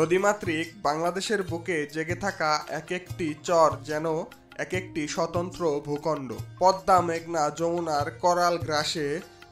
নদীমাতৃক বাংলাদেশের বুকে জেগে থাকা এক একটি চর যেন এক একটি স্বতন্ত্র ভূখণ্ড। পদ্মা, মেঘনা, যমুনার করাল গ্রাসে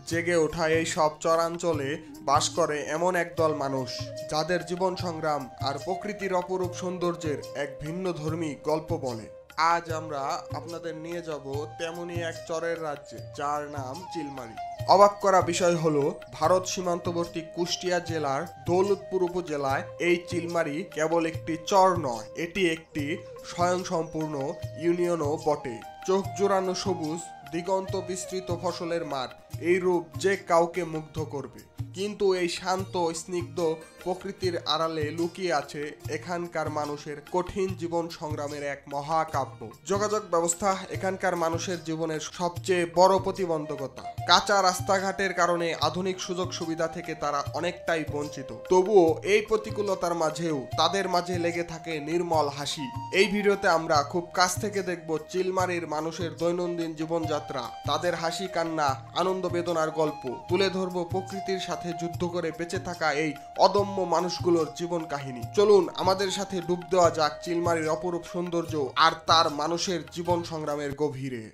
জেগে ওঠা এই সব চরাঞ্চলে বাস করে এমন একদল মানুষ, যাদের জীবন সংগ্রাম আর প্রকৃতির অপরূপ সৌন্দর্যের এক ভিন্নধর্মী গল্প বলে। আজ আমরা আপনাদের নিয়ে যাব তেমনই এক চরের রাজ্যে, যার নাম চিলমারী। অবাক করা বিষয় হলো, ভারত সীমান্তবর্তী কুষ্টিয়া জেলার দৌলতপুর উপজেলায় এই চিলমারী কেবল একটি চর নয়, এটি একটি স্বয়ংসম্পূর্ণ ইউনিয়নও বটে। চোখ জোড়ানো সবুজ, দিগন্ত বিস্তৃত ফসলের মাঠ, এই রূপ যে কাউকে মুগ্ধ করবে। কিন্তু এই শান্ত স্নিগ্ধ প্রকৃতির আড়ালে লুকিয়ে আছে এখানকার মানুষের কঠিন জীবন সংগ্রামের এক মহাকাব্য। যোগাযোগ ব্যবস্থা এখানকার মানুষের জীবনের সবচেয়ে বড় প্রতিবন্ধকতা। কাঁচা রাস্তাঘাটের কারণে আধুনিক সুযোগ সুবিধা থেকে তারা অনেকটাই বঞ্চিত। তবুও এই প্রতিকূলতার মাঝেও তাদের মাঝে লেগে থাকে নির্মল হাসি। এই ভিডিওতে আমরা খুব কাছ থেকে দেখব চিলমারীর মানুষের দৈনন্দিন জীবনযাত্রা, তাদের হাসি কান্না, আনন্দ বেদনার গল্প। তুলে ধরব প্রকৃতির সাথে যুদ্ধ করে বেঁচে থাকা এই অদম্য মানুষগুলোর জীবন কাহিনী। চলুন আমাদের সাথে ডুব দেওয়া যাক চিলমারীর অপরূপ সৌন্দর্য আর তার মানুষের জীবন সংগ্রামের গভীরে।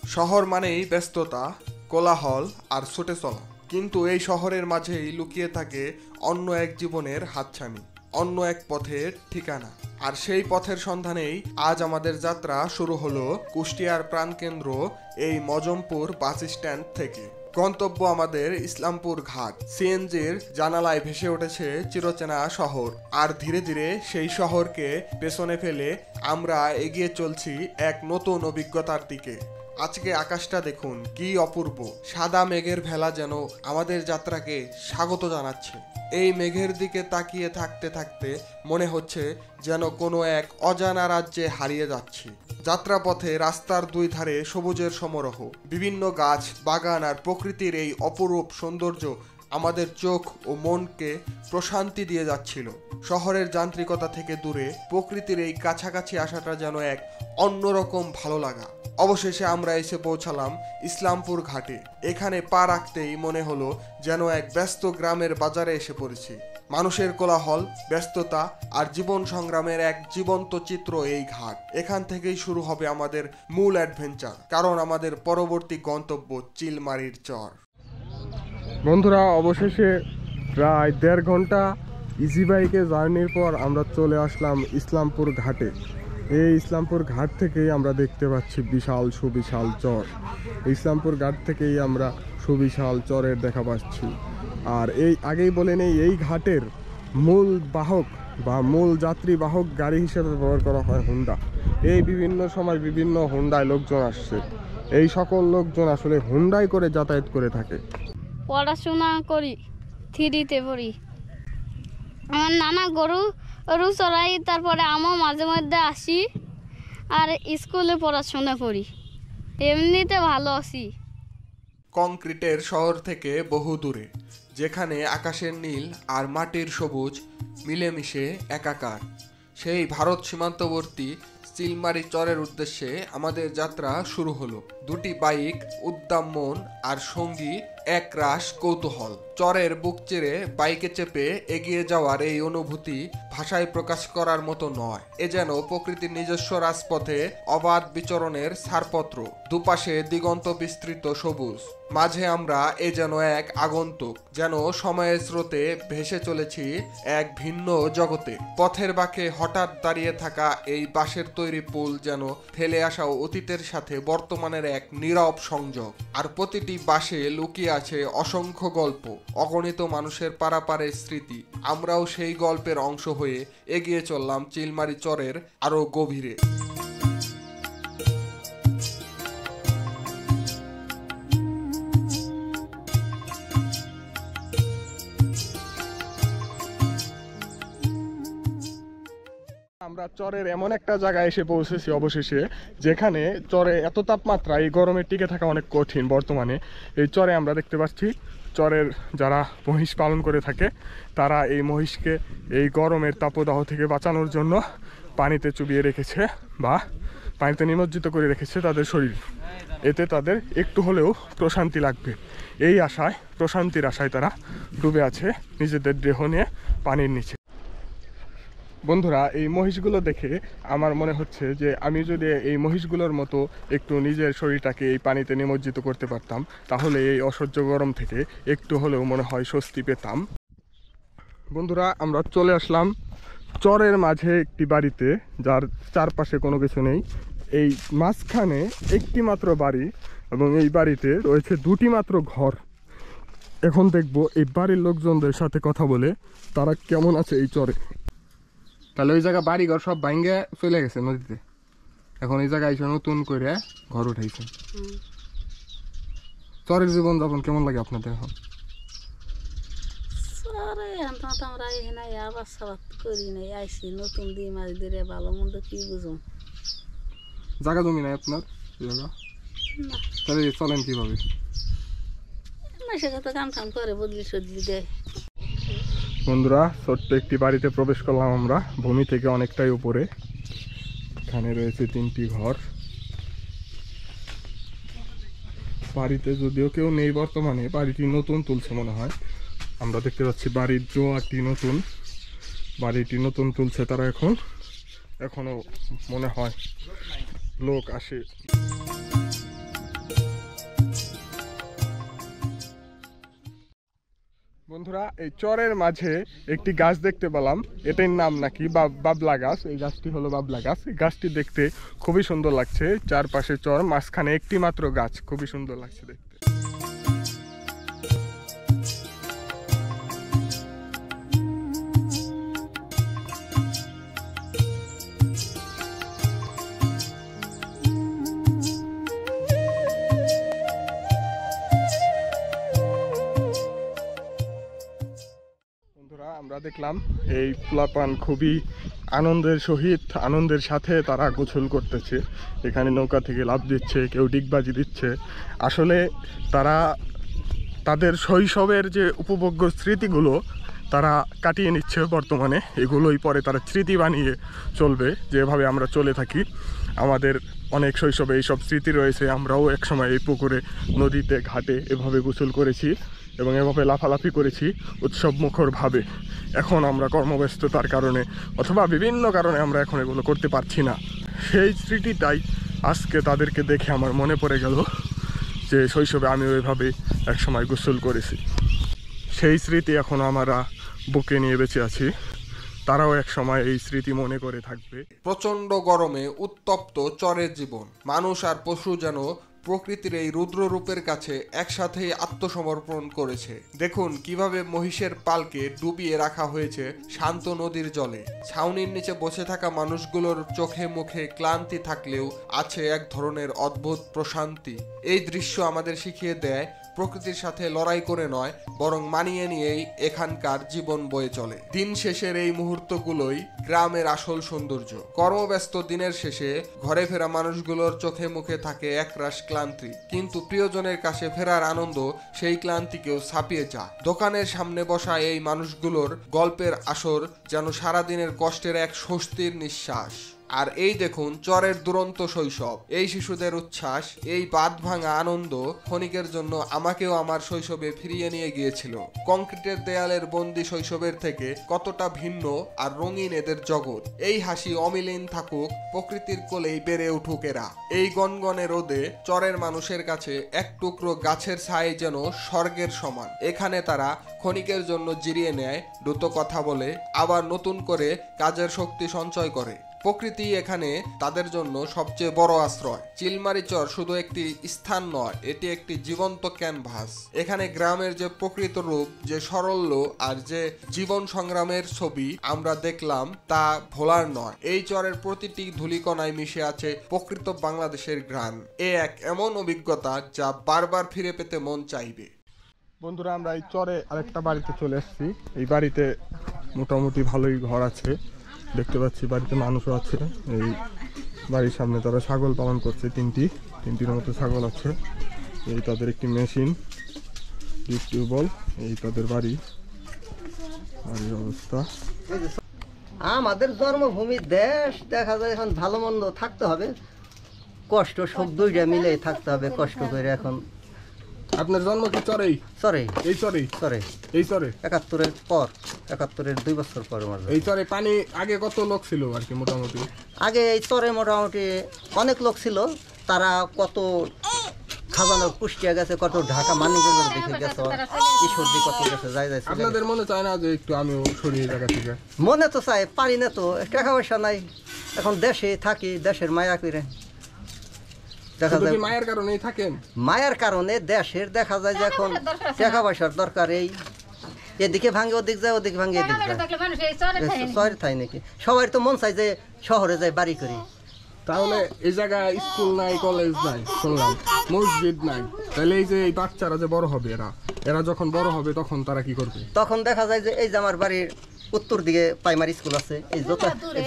শহর মানেই ব্যস্ততা, কোলাহল আর ছুটে চলা, কিন্তু এই শহরের মাঝেই লুকিয়ে থাকে অন্য এক জীবনের হাতছানি, অন্য এক পথের ঠিকানা। আর সেই পথের সন্ধানেই আজ আমাদের যাত্রা শুরু হলো কুষ্টিয়ার প্রাণকেন্দ্র এই মজমপুর বাস স্ট্যান্ড থেকে। গন্তব্য আমাদের ইসলামপুর ঘাট। সিএনজির জানালায় ভেসে উঠেছে চিরচেনা শহর, আর ধীরে ধীরে সেই শহরকে পেছনে ফেলে আমরা এগিয়ে চলছি এক নতুন অভিজ্ঞতার দিকে। আজকে আকাশটা দেখুন, কি অপূর্ব! সাদা মেঘের ভেলা যেন আমাদের যাত্রাকে স্বাগত জানাচ্ছে। এই মেঘের দিকে তাকিয়ে থাকতে থাকতে মনে হচ্ছে যেন কোনো এক অজানা রাজ্যে হারিয়ে যাচ্ছি। যাত্রাপথে রাস্তার দুই ধারে সবুজের সমারোহ, বিভিন্ন গাছ, বাগান আর প্রকৃতির এই অপরূপ সৌন্দর্য আমাদের চোখ ও মনকে প্রশান্তি দিয়ে যাচ্ছিল। শহরের যান্ত্রিকতা থেকে দূরে প্রকৃতির এই কাছাকাছি আসাটা যেন এক অন্যরকম ভালো লাগা। অবশেষে আমরা এসে পৌঁছালাম ইসলামপুর ঘাটে। এখানে পা রাখতেই মনে হলো যেন এক ব্যস্ত গ্রামের বাজারে এসে পড়েছি। মানুষের কোলাহল, ব্যস্ততা আর জীবন সংগ্রামের এক জীবন্ত চিত্র এই ঘাট। এখান থেকেই শুরু হবে আমাদের মূল অ্যাডভেঞ্চার, কারণ আমাদের পরবর্তী গন্তব্য চিলমারীর চর। বন্ধুরা, অবশেষে প্রায় 1.5 ঘন্টা ইজি বাইকে জার্নির পর আমরা চলে আসলাম ইসলামপুর ঘাটে। এই ইসলামপুর ঘাট থেকেই আমরা দেখতে পাচ্ছি বিশাল সুবিশাল চর। ইসলামপুর ঘাট থেকেই আমরা সুবিশাল চরের দেখা পাচ্ছি। আর এই আগেই বলে নেই, এই ঘাটের মূল বাহক বা মূল যাত্রী বাহক গাড়ি হিসেবে ব্যবহার করা হয় হোন্ডা। এই বিভিন্ন সময় বিভিন্ন হোন্ডায় লোকজন আসছে। এই সকল লোকজন আসলে হোন্ডায় করে যাতায়াত করে থাকে। পড়াশোনা করি, 3তে পড়ি। আমার নানা গরু চড়াই, তারপরে আমিও মাঝে মধ্যে আসি আর স্কুলে পড়াশোনা করি। এমনিতে ভালো আছি। কংক্রিটের শহর থেকে বহু দূরে, যেখানে আকাশের নীল আর মাটির সবুজ মিলেমিশে একাকার, সেই ভারত সীমান্তবর্তী চিলমারী চরের উদ্দেশ্যে আমাদের যাত্রা শুরু হলো। 2টি বাইক, উদ্দাম মন আর সঙ্গী একরাশ কৌতূহল। চরের বুক চিরে বাইকে চেপে এগিয়ে যাওয়ার এই অনুভূতি ভাষায় প্রকাশ করার মতো নয়। এ যেন প্রকৃতির নিজস্ব রাজপথে অবাধ বিচরণের ছাড়পত্র। দুপাশে দিগন্ত বিস্তৃত সবুজ, মাঝে আমরা এ যেন এক আগন্তুক, যেন সময়ের স্রোতে ভেসে চলেছি এক ভিন্ন জগতে। পথের বাঁকে হঠাৎ দাঁড়িয়ে থাকা এই বাঁশের তৈরি পুল যেন ফেলে আসা অতীতের সাথে বর্তমানের এক নীরব সংযোগ। আর প্রতিটি বাঁশে লুকিয়ে আছে অসংখ্য গল্প, অগণিত মানুষের পারাপারের স্মৃতি। আমরাও সেই গল্পের অংশ হয়ে এগিয়ে চললাম চিলমারী চরের আরো গভীরে। আমরা চরের এমন একটা জায়গায় এসে পৌঁছেছি অবশেষে, যেখানে চরে এত তাপমাত্রা, এই গরমে টিকে থাকা অনেক কঠিন বর্তমানে। এই চরে আমরা দেখতে পাচ্ছি চরের যারা মহিষ পালন করে থাকে, তারা এই মহিষকে এই গরমের তাপদাহ থেকে বাঁচানোর জন্য পানিতে চুবিয়ে রেখেছে বা পানিতে নিমজ্জিত করে রেখেছে তাদের শরীর, এতে তাদের একটু হলেও প্রশান্তি লাগবে। এই আশায়, প্রশান্তির আশায় তারা ডুবে আছে নিজেদের দেহ নিয়ে পানির নিচে। বন্ধুরা, এই মহিষগুলো দেখে আমার মনে হচ্ছে যে আমি যদি এই মহিষগুলোর মতো একটু নিজের শরীরটাকে এই পানিতে নিমজ্জিত করতে পারতাম, তাহলে এই অসহ্য গরম থেকে একটু হলেও মনে হয় স্বস্তি পেতাম। বন্ধুরা, আমরা চলে আসলাম চরের মাঝে একটি বাড়িতে, যার চারপাশে কোনো কিছু নেই। এই মাঝখানে একটি মাত্র বাড়ি, এবং এই বাড়িতে রয়েছে দুটি মাত্র ঘর। এখন দেখব এই বাড়ির লোকজনদের সাথে কথা বলে তারা কেমন আছে এই চরে। তাহলে ওই জায়গা বাড়ি ঘর সব ভাঙ্গে চলে গেছে নদীতে, এখন এই জায়গায় এসে নতুন করে ঘর উঠাইছে। চরের জীবন যাপন কেমন লাগে আপনাদের এখন? আমরা এখানে আবার সাবাত করি নাই, আইসি নতুন দিয়ে মাছ ধরে ভালো মন্দ কি বুঝুন। জায়গা জমি নাই আপনার? তাহলে চলেন কিভাবে? মাসের কথা কাম টাম করে বদলি সদলি দেয়। বন্ধুরা, ছোট্ট একটি বাড়িতে প্রবেশ করলাম আমরা, ভূমি থেকে অনেকটাই উপরে। এখানে রয়েছে 3টি ঘর। বাড়িতে যদিও কেউ নেই বর্তমানে, বাড়িটি নতুন তুলছে মনে হয়। আমরা দেখতে পাচ্ছি বাড়ির জোয়ারটি নতুন, বাড়িটি নতুন তুলছে তারা এখনো মনে হয় লোক আসে। বন্ধুরা, এই চরের মাঝে একটি গাছ দেখতে পেলাম, এটার নাম নাকি বাবলা গাছ। এই গাছটি হলো বাবলা গাছ। এই গাছটি দেখতে খুবই সুন্দর লাগছে, চারপাশে চর, মাঝখানে একটি মাত্র গাছ, খুবই সুন্দর লাগছে দেখতে। আমরা দেখলাম এই পোলাপান খুবই আনন্দের সাথে তারা গোসল করতেছে। এখানে নৌকা থেকে লাফ দিচ্ছে, কেউ ডিগবাজি দিচ্ছে। আসলে তারা তাদের শৈশবের যে উপভোগ্য স্মৃতিগুলো তারা কাটিয়ে নিচ্ছে বর্তমানে। এগুলোই পরে তারা স্মৃতি বানিয়ে চলবে, যেভাবে আমরা চলে থাকি। আমাদের অনেক শৈশবে এইসব স্মৃতি রয়েছে। আমরাও একসময় এই পুকুরে, নদীতে, ঘাটে এভাবে গোসল করেছি এবং এভাবে লাফালাফি করেছি উৎসব মুখরভাবে। এখন আমরা কর্মব্যস্ততার কারণে অথবা বিভিন্ন কারণে আমরা এখন এগুলো করতে পারছি না। সেই স্মৃতিটাই আজকে তাদেরকে দেখে আমার মনে পড়ে গেল যে শৈশবে আমি ওইভাবে একসময় গোসল করেছি। সেই স্মৃতি এখন আমরা বুকে নিয়ে বেঁচে আছি, তারাও এক সময় এই স্মৃতি মনে করে থাকবে। প্রচন্ড গরমে উত্তপ্ত চরের জীবন, মানুষ আর পশু যেন প্রকৃতির এই রুদ্র রূপের কাছে একসাথেই আত্মসমর্পণ করেছে। দেখুন কিভাবে মহিষের পালকে ডুবিয়ে রাখা হয়েছে শান্ত নদীর জলে। ছাউনির নিচে বসে থাকা মানুষগুলোর চোখে মুখে ক্লান্তি থাকলেও আছে এক ধরনের অদ্ভুত প্রশান্তি। এই দৃশ্য আমাদের শিখিয়ে দেয় প্রকৃতির সাথে লড়াই করে নয়, বরং মানিয়ে নিয়েই এখানকার জীবন বয়ে চলে। দিন শেষের এই মুহূর্তগুলোই গ্রামের আসল সৌন্দর্য। কর্মব্যস্ত দিনের শেষে ঘরে ফেরা মানুষগুলোর চোখে মুখে থাকে একরাশ ক্লান্তি, কিন্তু প্রিয়জনের কাছে ফেরার আনন্দ সেই ক্লান্তিকেও ছাপিয়ে যায়। দোকানের সামনে বসা এই মানুষগুলোর গল্পের আসর যেন সারাদিনের কষ্টের এক স্বস্তির নিঃশ্বাস। আর এই দেখুন চরের দুরন্ত শৈশব, এই শিশুদের উচ্ছ্বাস, এই বাঁধ ভাঙা আনন্দ ক্ষণিকের জন্য আমাকেও আমার শৈশবে ফিরিয়ে নিয়ে গিয়েছিল। কংক্রিটের দেয়ালের বন্দি শৈশবের থেকে কতটা ভিন্ন আর রঙিন এদের জগৎ। এই হাসি অমিলিন থাকুক, প্রকৃতির কোলেই বেড়ে উঠুক এরা। এই গনগনে রোদে চরের মানুষের কাছে এক টুকরো গাছের ছাই যেন স্বর্গের সমান। এখানে তারা ক্ষণিকের জন্য জিরিয়ে নেয়, দ্রুত কথা বলে, আবার নতুন করে কাজের শক্তি সঞ্চয় করে। প্রকৃতি এখানে তাদের জন্য সবচেয়ে বড় আশ্রয়। চিলমারি চর শুধু একটি স্থান নয়, এটি একটি জীবন্ত ক্যানভাস। এখানে গ্রামের যে প্রকৃত রূপ, যে সরল্য আর যে জীবন সংগ্রামের ছবি আমরা দেখলাম তা ভোলার নয়। এই চরের প্রতিটি ধূলিকণায় মিশে আছে প্রকৃত বাংলাদেশের ঘ্রাণ। এক এমন অভিজ্ঞতা যা বারবার ফিরে পেতে মন চাইবে। বন্ধুরা, আমরা এই চরে আরেকটা বাড়িতে চলে এসেছি। এই বাড়িতে মোটামুটি ভালোই ঘর আছে, দেখতে পাচ্ছি বাড়িতে মানুষও আছে। এই বাড়ির সামনে তারা ছাগল পালন করছে, তিনটির মতো ছাগল আছে। এই তাদের একটি মেশিন, টিউবওয়েল, এই তাদের বাড়ির অবস্থা। আমাদের জন্মভূমি দেশ, দেখা যায় এখন ভালো মন্দ থাকতে হবে, কষ্ট সুখ দুইটা মিলে থাকতে হবে কষ্ট করে। এখন আপনার জন্ম কি চরেই? চরে এই চরেই? চরে এই চরে 71-এর পর, 71-এর 2 বছর পর আমার জন্ম। এই চরে পানি আগে কত লোক ছিল আর কি মোটামুটি? আগে এই চরে মোটামুটি অনেক লোক ছিল, তারা কত খাজানো কুষ্টিয়া গেছে, কত ঢাকা মানিকগঞ্জ দেখে গেছে, ঈশ্বরদী কত গেছে, যাই যাই চলে আপনাদের মনে চায় না যে একটু আমিও সরিয়ে জায়গা থেকে? গেছে। মনে তো চাই, পারি না তো, টাকা পয়সা নাই, এখন দেশে থাকি, দেশের মায়া করে দেখা শুধু যায়। কি মায়ের কারণেই থাকেন? মায়ের কারণে দেশের দেখা যায় যে এখন টাকা পয়সার দরকার, এই এদিকে ভাঙে ওদিক যায়, ওদিকে ভাঙে এদিক যায়, শহরে থাই নাকি। সবাই তো মন চাই যে শহরে যায় বাড়ি করি। তাহলে এই জায়গায় স্কুল নাই, কলেজ নাই, শুনলাম মসজিদ নাই, তাহলে এই যে এই বাচ্চারা যে বড় হবে, এরা যখন বড় হবে তখন তারা কি করবে? তখন দেখা যায় যে এই যে আমার বাড়ির উত্তর দিকে প্রাইমারি স্কুল আছে, এই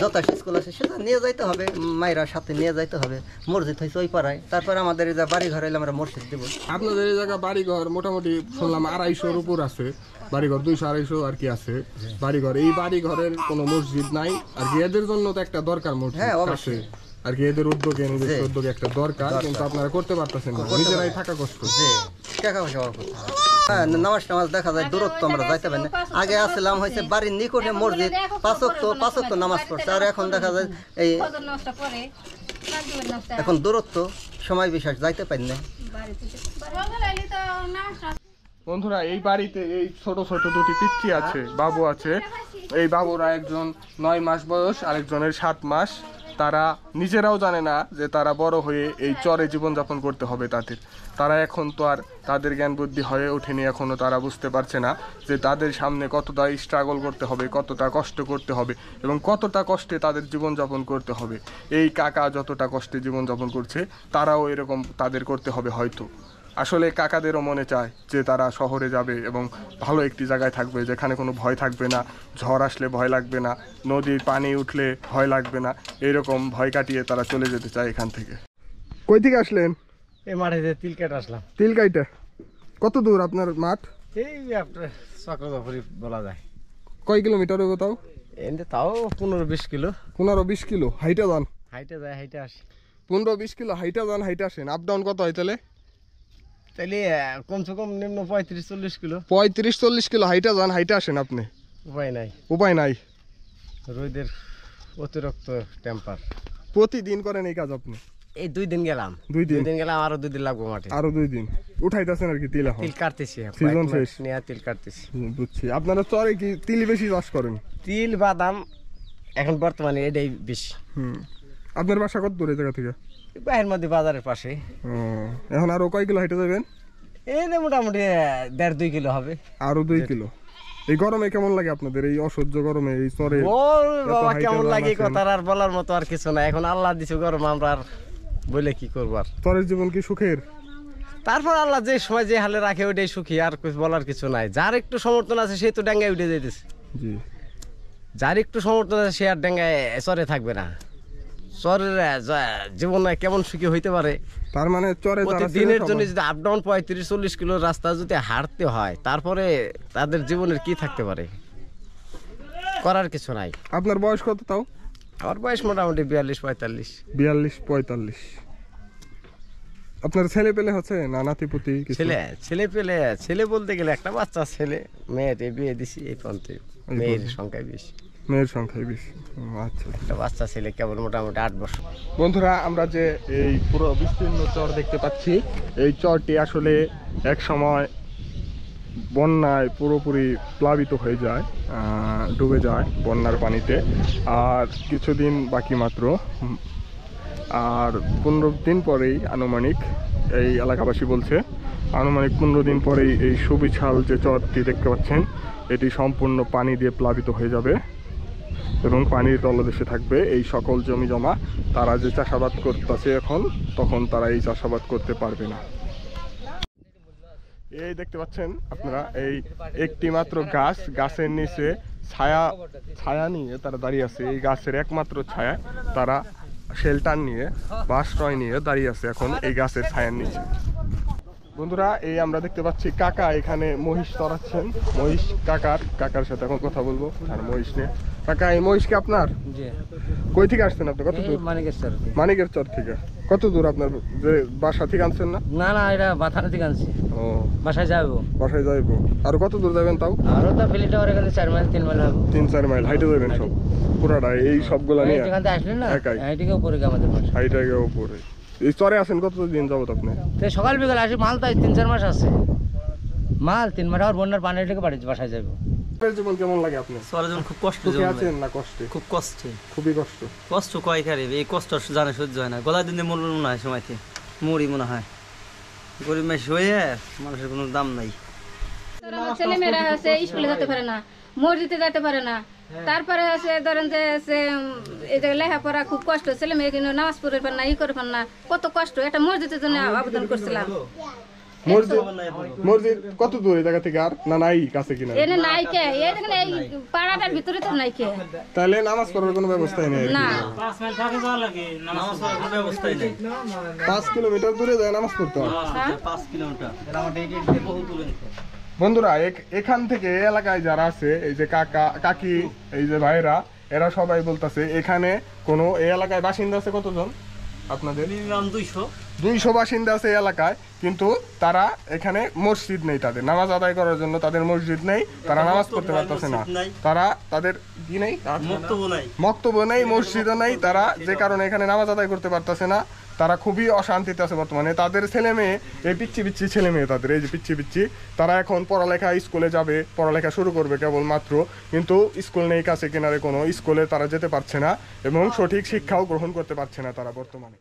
যত স্কুল আছে সেটা নিয়ে যাইতে হবে, মায়েরা সাথে নিয়ে যাইতে হবে। মসজিদ হয়েছে ওই পাড়ায়, তারপরে আমাদের এই যে বাড়ি ঘর হইলে আমরা মসজিদ দেবো। আপনাদের এই জায়গা বাড়িঘর মোটামুটি শুনলাম 250-র উপর আছে বাড়িঘর, 200-250 আর কি আছে বাড়িঘর। এই বাড়িঘরের কোনো মসজিদ নাই আর কি, এদের জন্য তো একটা দরকার মসজিদ। হ্যাঁ, আছে অবশ্যই। আর কি, এদের উদ্যোগে নিজস্ব উদ্যোগে একটা দরকার, কিন্তু আপনারা করতে পারতেছেন না, নিজেরাই থাকা কষ্ট। যে টাকা পয়সা অল্প। হ্যাঁ, নামাজ টামাজ দেখা যায় দূরত্ব, আমরা যাইতে পারি না। আগে আসলাম হয়েছে বাড়ির নিকটে মসজিদ, 5 ওয়াক্ত নামাজ পড়ছে, আর এখন দেখা যায় এই এখন দূরত্ব, সময় বিশেষ যাইতে পারি না। বন্ধুরা, এই বাড়িতে এই ছোট ছোট দুটি পিচ্চি আছে, বাবু আছে। এই বাবুরা একজন 9 মাস বয়স, আরেকজনের 7 মাস। তারা নিজেরাও জানে না যে তারা বড় হয়ে এই চরে জীবনযাপন করতে হবে তাদের। তারা এখন তো আর তাদের জ্ঞান বুদ্ধি হয়ে ওঠেনি, এখনও তারা বুঝতে পারছে না যে তাদের সামনে কতটা স্ট্রাগল করতে হবে, কতটা কষ্ট করতে হবে এবং কতটা কষ্টে তাদের জীবনযাপন করতে হবে। এই কাকা যতটা কষ্টে জীবনযাপন করছে, তারাও এরকম তাদের করতে হবে হয়তো। আসলে কাকাদেরও মনে চায় যে তারা শহরে যাবে এবং ভালো একটি জায়গায় থাকবে, যেখানে কোনো ভয় থাকবে না, ঝড় আসলে ভয় লাগবে না, নদীর পানি উঠলে ভয় লাগবে না, এইরকম ভয় কাটিয়ে তারা চলে যেতে চায় এখান থেকে। কই থেকে আসলেন? এই মাঠে যে তিল কেটে আসলাম। তিলকাইটা কত দূর আপনার মাঠ? এই আপনার চক্রধরপুরি বলা যায়। কয় কিলোমিটার হবে তাও? এমনি তাও 15-20 কিলো। 15-20 কিলো হাইটা যান? হাইটে যায়, হাইটে আসি। 15-20 কিলো হাইটা যান, হাইটা আসেন। আপ ডাউন কত হয় তাহলে? তাহলে কমসে কম নিম্ন 35-40 কিলো। 35-40 কিলো হাইটা যান, হাইটা আসেন আপনি? উপায় নাই, উপায় নাই। রোদের অতিরিক্ত টেম্পার। প্রতিদিন করেন এই কাজ আপনি? এই 2 দিন গেলাম। 2 দিন গেলাম, আরো 2 দিন লাগবো মাঠে। আরো 2 দিন উঠাইতেছেন আর কি তিল? এখন তিল কাটতেছি, সিজন শেষ নিয়ে তিল কাটতেছি। বুঝছি। আপনারা চরে কি তিল বেশি চাষ করেন? তিল বাদাম এখন বর্তমানে এটাই বেশি। আপনার বাসা কত দূরে জায়গা থেকে? বাহির মধ্যে বাজারের পাশে। এখন আরো কয় কিলো হাইটে যাবেন? এই মোটামুটি 1.5-2 কিলো হবে। আরো 2 কিলো। এই গরমে কেমন লাগে আপনাদের, এই অসহ্য গরমে এই চরে? বাবা কেমন লাগে কথা আর বলার মতো আর কিছু না। এখন আল্লাহ দিছে গরম, আমরা আর বলে কি করবো আর। চরের জীবন কি সুখের? তারপর আল্লাহ যে সময় যে হালে রাখে ওইটাই সুখী, আর কিছু বলার কিছু নাই। যার একটু সমর্থন আছে সে তো ডাঙ্গায় উঠে যাইতেছে, জি। যার একটু সমর্থন আছে সে আর ডাঙ্গায় চরে থাকবে না। চরের জীবনে কেমন সুখী হইতে পারে? তার মানে চরে দিনের জন্য যদি আপ ডাউন 35-40 কিলো রাস্তা যদি হাঁটতে হয়, তারপরে তাদের জীবনের কি থাকতে পারে? করার কিছু নাই। আপনার বয়স কত তাও? আমার বয়স মোটামুটি 42-45। 42-45। আপনার ছেলে পেলে হচ্ছে না নাতিপুতি? ছেলে বলতে গেলে একটা বাচ্চা ছেলে, মেয়েটে বিয়ে দিছি এই পর্যন্ত। মেয়ের সংখ্যায় বেশি। মেয়ের সংখ্যায় বেশি। আচ্ছা। একটা বাচ্চা ছেলে কেবল মোটামুটি 8 বছর। বন্ধুরা, আমরা যে এই পুরো বিস্তীর্ণ চর দেখতে পাচ্ছি, এই চরটি আসলে এক সময় বন্যায় পুরোপুরি প্লাবিত হয়ে যায়, ডুবে যায় বন্যার পানিতে। আর কিছুদিন বাকি মাত্র, আর 15 দিন পরেই আনুমানিক, এই এলাকাবাসী বলছে আনুমানিক 15 দিন পরেই এই সুবিশাল যে চরটি দেখতে পাচ্ছেন, এটি সম্পূর্ণ পানি দিয়ে প্লাবিত হয়ে যাবে এবং পানির তলদেশে থাকবে এই সকল জমি জমা। তারা যে চাষাবাদ করতেছে এখন, তখন তারা এই চাষাবাদ করতে পারবে না। এই দেখতে পাচ্ছেন আপনারা, এই একটি মাত্র গাছ, গাছের নিচে ছায়া নিয়ে তারা দাঁড়িয়ে আছে। এই গাছের একমাত্র ছায়া, তারা শেল্টার নিয়ে বা আশ্রয় নিয়ে দাঁড়িয়ে আছে এখন এই গাছের ছায়ার নিচে। বন্ধুরা এই আমরা দেখতে পাচ্ছি কাকা এখানে মহিষ চড়াচ্ছেন। মহিষ কাকার সাথে এখন কথা বলবো আর মহিষ নিয়ে। কাকা এই মহিষ কি আপনার? জি। কই থেকে আসছেন আপনি? কত দূর? মানিকের চর থেকে। কত দূর আপনার যে বাসা থেকে আনছেন না? না না, এটা বাথানা থেকে আনছি। ও বাসায় যাবো। বাসায় যাইবো। আর কত দূর যাবেন তাও? আরো তো ফিলিটা ওর এখানে 4 মাইল 3 মাইল হবে। 3-4 মাইল হাইটে যাবেন সব পুরাটা এই সবগুলা নিয়ে? এখান থেকে আসলেন না, একাই? হাইটিকে উপরে গিয়ে আমাদের বাসা। হাইটে উপরে। এই চরে আছেন কতদিন যাবত আপনি? তো সকাল বিকাল আসি, মাল তাই 3-4 মাস আছে। মাল 3 মাস আর বন্যার পানি থেকে বাড়ি বাসায় যাবো। আপনার জীবন কেমন লাগে আপনি? সরজন খুব কষ্ট সুখে আছেন না কষ্টে? খুব কষ্টে, খুবই কষ্ট। কষ্ট কয় খারে এই কষ্ট জানে সহ্য হয় না। গলায় দিনে মরল মনে হয়, সময়তে মরি মনে হয়। গরিব মেশ হয়ে মানুষের কোনো দাম নাই। আমার ছেলেমেয়েরা হচ্ছে স্কুলে যেতে পারে না, মসজিদে যেতে পারে না। তারপরে হচ্ছে ধরেন যে এই যে লেখাপড়া খুব কষ্ট, ছেলে মেয়ে কিন্তু নামাজ পড়ে পারে না, করে পারে না, কত কষ্ট। একটা মসজিদের জন্য আবেদন করছিলাম। মসজিদ কত দূর এই জায়গা থেকে? আর না নাই কাছে কিনা? এনে নাই কে, এই দেখেন এই পাড়াটার ভিতরে তো নাই কে। তাহলে নামাজ পড়ার কোনো ব্যবস্থাই নেই? না, 5 মাইল থাকে যাওয়া লাগে, নামাজ পড়ার কোনো ব্যবস্থাই নেই। 5 কিলোমিটার দূরে যায় নামাজ পড়তে হয়। 5 কিলোমিটার বহুত দূরে। বন্ধুরা এখান থেকে এলাকায় যারা আছে, এই যে কাকা কাকি, এই যে ভাইরা, এরা সবাই বলতেছে এখানে কোনো এই এলাকায় বাসিন্দা আছে কতজন আপনাদের? মিনিমাম 200 বাসিন্দা আছে এই এলাকায়, কিন্তু তারা এখানে মসজিদ নেই, তাদের নামাজ আদায় করার জন্য তাদের মসজিদ নেই, তারা নামাজ পড়তে পারতেছে না। তারা তাদের কি নেই? মক্তব্য নেই, মসজিদও নেই, তারা যে কারণে এখানে নামাজ আদায় করতে পারতেছে না। তারা খুবই অশান্তিতে আছে বর্তমানে। তাদের ছেলে মেয়ে, এই পিচ্ছি ছেলে মেয়ে, তাদের এই যে পিচ্ছি, তারা এখন পড়ালেখা স্কুলে যাবে, পড়ালেখা শুরু করবে কেবলমাত্র, কিন্তু স্কুল নেই কাছে কিনারে কোনো, স্কুলে তারা যেতে পারছে না এবং সঠিক শিক্ষাও গ্রহণ করতে পারছে না তারা বর্তমানে।